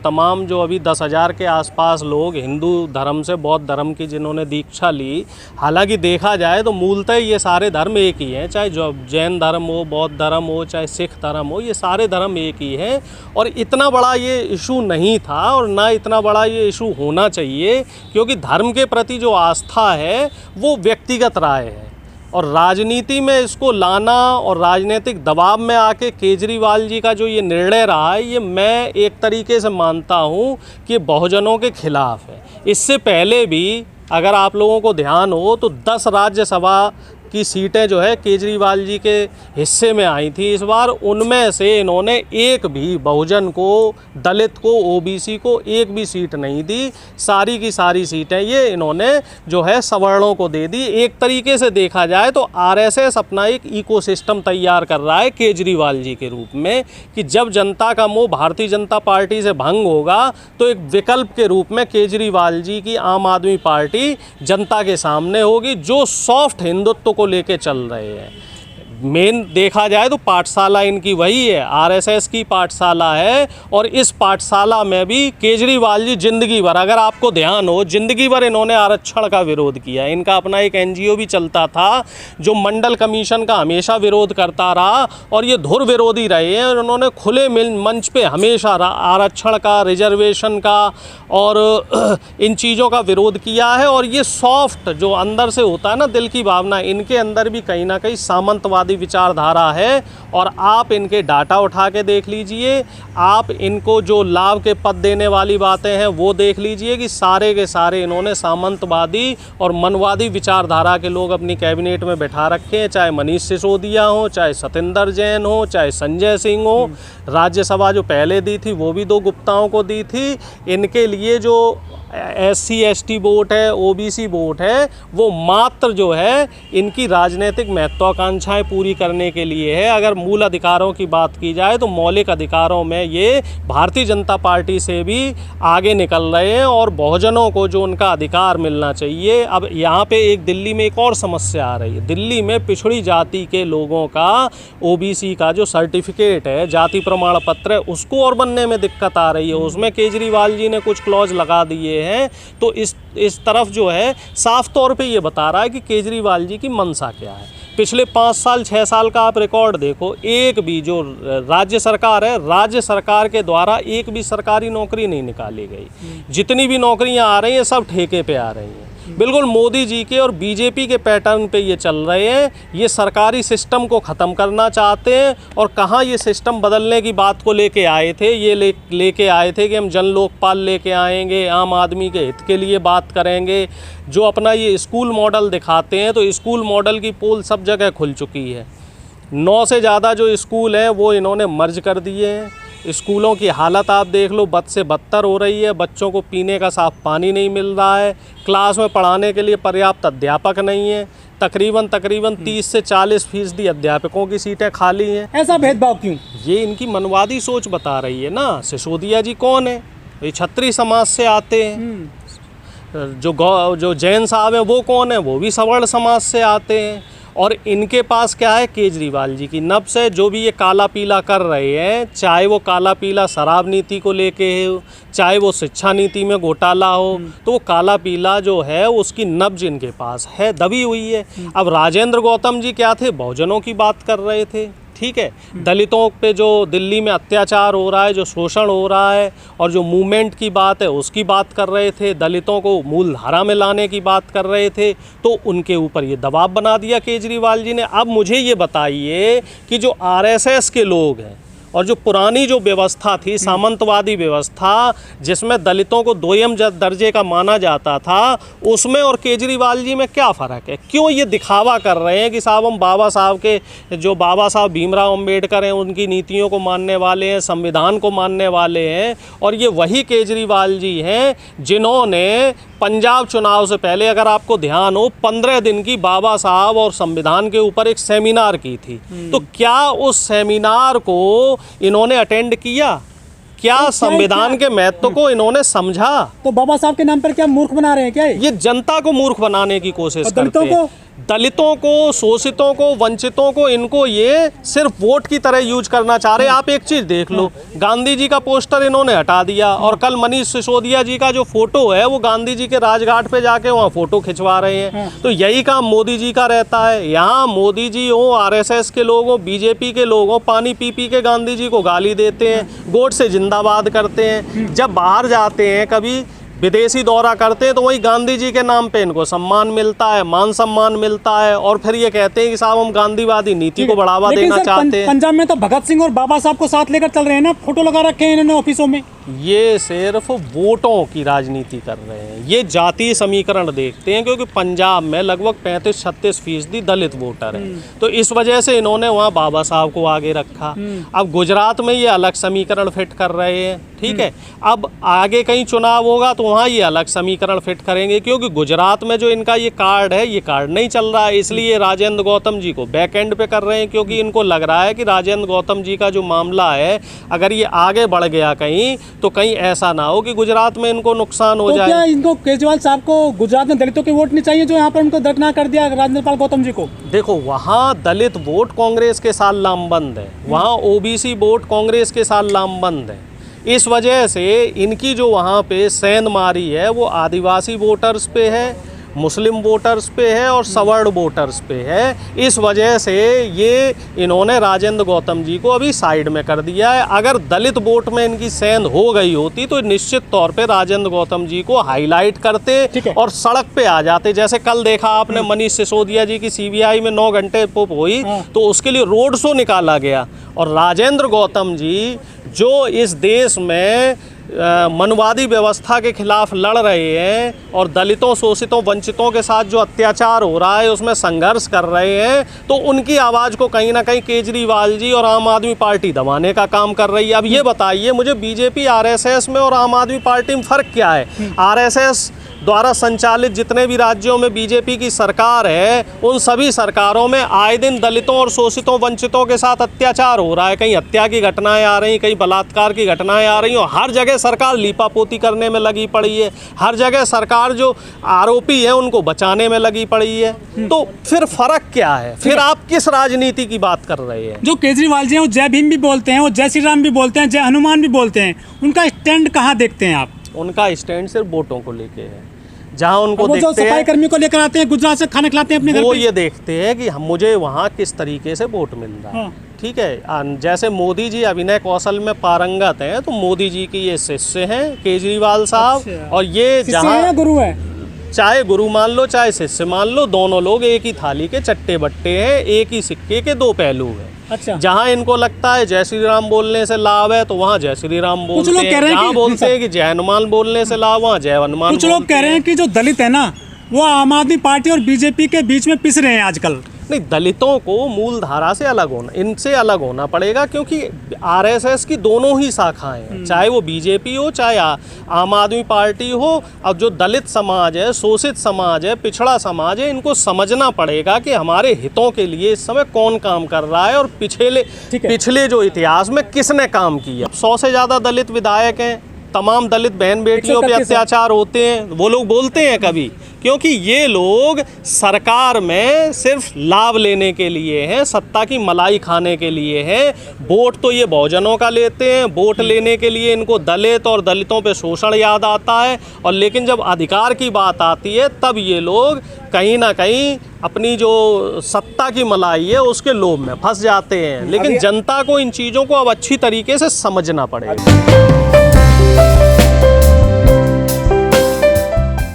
तमाम जो अभी 10,000 के आसपास लोग हिंदू धर्म से बौद्ध धर्म की जिन्होंने दीक्षा ली, हालांकि देखा जाए तो मूलतः ये सारे धर्म एक ही हैं, चाहे जो जैन धर्म हो, बौद्ध धर्म हो, चाहे सिख धर्म हो, ये सारे धर्म एक ही हैं। और इतना बड़ा ये इशू नहीं था और ना इतना बड़ा ये इशू होना चाहिए, क्योंकि धर्म के प्रति जो आस्था है वो व्यक्तिगत राय है। और राजनीति में इसको लाना और राजनीतिक दबाव में आके केजरीवाल जी का जो ये निर्णय रहा है, ये मैं एक तरीके से मानता हूँ कि बहुजनों के खिलाफ है। इससे पहले भी अगर आप लोगों को ध्यान हो तो 10 राज्यसभा की सीटें जो है केजरीवाल जी के हिस्से में आई थी इस बार, उनमें से इन्होंने एक भी बहुजन को, दलित को, ओबीसी को एक भी सीट नहीं दी। सारी की सारी सीटें ये इन्होंने जो है सवर्णों को दे दी। एक तरीके से देखा जाए तो आरएसएस अपना एक इकोसिस्टम तैयार कर रहा है केजरीवाल जी के रूप में, कि जब जनता का मोह भारतीय जनता पार्टी से भंग होगा तो एक विकल्प के रूप में केजरीवाल जी की आम आदमी पार्टी जनता के सामने होगी, जो सॉफ्ट हिंदुत्व को लेके चल रहे हैं। मेन देखा जाए तो पाठशाला इनकी वही है, आरएसएस की पाठशाला है। और इस पाठशाला में भी केजरीवाल जी जिंदगी भर, अगर आपको ध्यान हो, जिंदगी भर इन्होंने आरक्षण का विरोध किया। इनका अपना एक एनजीओ भी चलता था जो मंडल कमीशन का हमेशा विरोध करता रहा, और ये धुर विरोधी रहे हैं। उन्होंने खुले मंच पे हमेशा आरक्षण का, रिजर्वेशन का और इन चीज़ों का विरोध किया है। और ये सॉफ्ट जो अंदर से होता है ना, दिल की भावना, इनके अंदर भी कहीं ना कहीं सामंतवादी विचारधारा है। और आप इनके डाटा उठा के देख लीजिए, आप इनको जो लाभ के पद देने वाली बातें हैं वो देख लीजिए, कि सारे के सारे इन्होंने सामंतवादी और मनवादी विचारधारा के लोग अपनी कैबिनेट में बैठा रखे हैं, चाहे मनीष सिसोदिया हो, चाहे सतेंद्र जैन हो, चाहे संजय सिंह हो। राज्यसभा जो पहले दी थी वो भी 2 गुप्ताओं को दी थी। इनके लिए जो SC ST वोट है, OBC वोट है, वो मात्र जो है इनकी राजनीतिक महत्वाकांक्षाएं पूरी करने के लिए है। अगर मूल अधिकारों की बात की जाए तो मौलिक अधिकारों में ये भारतीय जनता पार्टी से भी आगे निकल रहे हैं, और बहुजनों को जो उनका अधिकार मिलना चाहिए। अब यहाँ पे एक दिल्ली में एक और समस्या आ रही है। दिल्ली में पिछड़ी जाति के लोगों का OBC का जो सर्टिफिकेट है, जाति प्रमाण पत्र है, उसको और बनने में दिक्कत आ रही है। उसमें केजरीवाल जी ने कुछ क्लॉज लगा दिए हैं। तो इस तरफ जो है साफ तौर पे ये बता रहा है कि केजरीवाल जी की मंशा क्या है। पिछले 5 साल 6 साल का आप रिकॉर्ड देखो, एक भी जो राज्य सरकार है, राज्य सरकार के द्वारा एक भी सरकारी नौकरी नहीं निकाली गई। जितनी भी नौकरियां आ रही हैं सब ठेके पे आ रही हैं। बिल्कुल मोदी जी के और बीजेपी के पैटर्न पे ये चल रहे हैं। ये सरकारी सिस्टम को ख़त्म करना चाहते हैं। और कहाँ ये सिस्टम बदलने की बात को लेके आए थे, ये लेके आए थे कि हम जन लोकपाल लेके आएंगे, आम आदमी के हित के लिए बात करेंगे। जो अपना ये स्कूल मॉडल दिखाते हैं, तो स्कूल मॉडल की पोल सब जगह खुल चुकी है। 9 से ज़्यादा जो स्कूल हैं वो इन्होंने मर्ज कर दिए हैं। स्कूलों की हालत आप देख लो, बद से बदतर हो रही है। बच्चों को पीने का साफ पानी नहीं मिल रहा है। क्लास में पढ़ाने के लिए पर्याप्त अध्यापक नहीं है। तकरीबन 30 से 40% अध्यापकों की सीटें खाली हैं। ऐसा भेदभाव क्यों? ये इनकी मनवादी सोच बता रही है ना। सिसोदिया जी कौन है? ये क्षत्रिय समाज से आते हैं। जो जैन साहब हैं वो कौन है? वो भी सवर्ण समाज से आते हैं। और इनके पास क्या है? केजरीवाल जी की नब्ज़ है। जो भी ये काला पीला कर रहे हैं, चाहे वो काला पीला शराब नीति को लेके हो, चाहे वो शिक्षा नीति में घोटाला हो, तो वो काला पीला जो है उसकी नब्ज़ इनके पास है, दबी हुई है। अब राजेंद्र गौतम जी क्या थे? बहुजनों की बात कर रहे थे, ठीक है। दलितों पे जो दिल्ली में अत्याचार हो रहा है, जो शोषण हो रहा है, और जो मूवमेंट की बात है उसकी बात कर रहे थे। दलितों को मूल धारा में लाने की बात कर रहे थे। तो उनके ऊपर ये दबाव बना दिया केजरीवाल जी ने। अब मुझे ये बताइए कि जो RSS के लोग हैं और जो पुरानी जो व्यवस्था थी, सामंतवादी व्यवस्था, जिसमें दलितों को 2ym दर्जे का माना जाता था, उसमें और केजरीवाल जी में क्या फ़र्क है? क्यों ये दिखावा कर रहे हैं कि साहब हम बाबा साहब के, जो बाबा साहब भीमराव अंबेडकर हैं, उनकी नीतियों को मानने वाले हैं, संविधान को मानने वाले हैं। और ये वही केजरीवाल जी हैं जिन्होंने पंजाब चुनाव से पहले, अगर आपको ध्यान हो, 15 दिन की बाबा साहब और संविधान के ऊपर एक सेमिनार की थी। तो क्या उस सेमिनार को इन्होंने अटेंड किया? क्या संविधान के महत्व को इन्होंने समझा? तो बाबा साहब के नाम पर क्या मूर्ख बना रहे हैं क्या? ये जनता को मूर्ख बनाने की कोशिश करते हैं। दलितों को, शोषितों को, वंचितों को, इनको ये सिर्फ वोट की तरह यूज करना चाह रहे हैं। आप एक चीज़ देख लो, गांधी जी का पोस्टर इन्होंने हटा दिया और कल मनीष सिसोदिया जी का जो फोटो है वो गांधी जी के राजघाट पे जाके वहाँ फोटो खिंचवा रहे हैं। तो यही काम मोदी जी का रहता है। यहाँ मोदी जी हो, आरएसएस के लोग हो, बीजेपी के लोग हो, पानी पी पी के गांधी जी को गाली देते हैं, गोड से जिंदाबाद करते हैं। जब बाहर जाते हैं, कभी विदेशी दौरा करते हैं, तो वही गांधी जी के नाम पे इनको सम्मान मिलता है, मान सम्मान मिलता है, और फिर ये कहते हैं कि साहब हम गांधीवादी नीति को बढ़ावा देना चाहते हैं। पंजाब में तो भगत सिंह और बाबा साहब को साथ लेकर चल रहे हैं ना, फोटो लगा रखे हैं इन्होंने ऑफिसों में। ये सिर्फ वोटों की राजनीति कर रहे हैं, ये जातीय समीकरण देखते हैं, क्योंकि पंजाब में लगभग 35-36% दलित वोटर हैं, तो इस वजह से इन्होंने वहाँ बाबा साहब को आगे रखा। अब गुजरात में ये अलग समीकरण फिट कर रहे हैं, ठीक है। अब आगे कहीं चुनाव होगा तो वहाँ ये अलग समीकरण फिट करेंगे, क्योंकि गुजरात में जो इनका ये कार्ड है, ये कार्ड नहीं चल रहा है, इसलिए राजेंद्र गौतम जी को बैक एंड पे कर रहे हैं, क्योंकि इनको लग रहा है कि राजेंद्र गौतम जी का जो मामला है, अगर ये आगे बढ़ गया कहीं, तो कहीं ऐसा ना हो कि गुजरात में इनको नुकसान हो जाए। क्या इनको केजरीवाल साहब को गुजरात में दलितों के वोट नहीं चाहिए, जो यहाँ पर उनको दरकिनार कर दिया राजेंद्र गौतम जी को? देखो, वहाँ दलित वोट कांग्रेस के साथ लामबंद है, वहाँ ओबीसी वोट कांग्रेस के साथ लामबंद है। इस वजह से इनकी जो वहाँ पे सेंध मारी है वो आदिवासी वोटर्स पे है, मुस्लिम वोटर्स पे है और सवर्ण वोटर्स पे है। इस वजह से ये इन्होंने राजेंद्र गौतम जी को अभी साइड में कर दिया है। अगर दलित वोट में इनकी सेंध हो गई होती तो निश्चित तौर पे राजेंद्र गौतम जी को हाईलाइट करते और सड़क पे आ जाते। जैसे कल देखा आपने मनीष सिसोदिया जी की सीबीआई में 9 घंटे पुप हुई, तो उसके लिए रोड शो निकाला गया, और राजेंद्र गौतम जी जो इस देश में मनवादी व्यवस्था के खिलाफ लड़ रहे हैं और दलितों, शोषितों, वंचितों के साथ जो अत्याचार हो रहा है उसमें संघर्ष कर रहे हैं, तो उनकी आवाज़ को कहीं ना कहीं केजरीवाल जी और आम आदमी पार्टी दबाने का काम कर रही है। अब ये बताइए मुझे, बीजेपी, आरएसएस में और आम आदमी पार्टी में फ़र्क क्या है? आरएसएस द्वारा संचालित जितने भी राज्यों में बीजेपी की सरकार है, उन सभी सरकारों में आए दिन दलितों और शोषितों, वंचितों के साथ अत्याचार हो रहा है। कहीं हत्या की घटनाएं आ रही, कहीं बलात्कार की घटनाएं आ रही, और हर जगह सरकार लीपापोती करने में लगी पड़ी है। हर जगह सरकार जो आरोपी है उनको बचाने में लगी पड़ी है। तो फिर फर्क क्या है? फिर आप किस राजनीति की बात कर रहे हैं? जो केजरीवाल जी हैं वो जय भीम भी बोलते हैं, वो जय श्री राम भी बोलते हैं, जय हनुमान भी बोलते हैं, उनका स्टैंड कहाँ देखते हैं आप? उनका स्टैंड सिर्फ वोटों को लेके है। जहाँ उनको वो जो सफाई कर्मियों को लेकर आते हैं, गुजरात से खाना खिलाते हैं अपने घर पे, वो ये देखते हैं कि मुझे वहाँ किस तरीके से वोट मिल रहा है। ठीक है, जैसे मोदी जी अभिनय कौशल में पारंगत हैं, तो मोदी जी की ये शिष्य हैं केजरीवाल साहब। और ये जहाँ गुरु है, चाहे गुरु मान लो चाहे शिष्य मान लो, दोनों लोग एक ही थाली के चट्टे बट्टे हैं, एक ही सिक्के के 2 पहलू हैं। अच्छा। जहाँ इनको लगता है जय श्री राम बोलने से लाभ है तो वहाँ जय श्री राम बोलते हैं, जहाँ बोलते हैं कि जय हनुमान बोलने से लाभ, वहाँ जय हनुमान। कुछ लोग कह रहे हैं कि जो दलित है ना, वो आम आदमी पार्टी और बीजेपी के बीच में पिस रहे हैं आजकल। नहीं, दलितों को मूल धारा से अलग होना, इनसे अलग होना पड़ेगा, क्योंकि आरएसएस की दोनों ही शाखाएं हैं, चाहे वो बीजेपी हो चाहे आम आदमी पार्टी हो। अब जो दलित समाज है, शोषित समाज है, पिछड़ा समाज है, इनको समझना पड़ेगा कि हमारे हितों के लिए इस समय कौन काम कर रहा है और पिछले जो इतिहास में किसने काम किया। 100 से ज़्यादा दलित विधायक हैं, तमाम दलित बहन बेटियों पे अत्याचार होते हैं, वो लोग बोलते हैं कभी? क्योंकि ये लोग सरकार में सिर्फ लाभ लेने के लिए हैं, सत्ता की मलाई खाने के लिए हैं। वोट तो ये बहुजनों का लेते हैं, वोट लेने के लिए इनको दलित और दलितों पे शोषण याद आता है, और लेकिन जब अधिकार की बात आती है तब ये लोग कहीं ना कहीं अपनी जो सत्ता की मलाई है उसके लोभ में फंस जाते हैं। लेकिन जनता को इन चीज़ों को अब अच्छी तरीके से समझना पड़ेगा।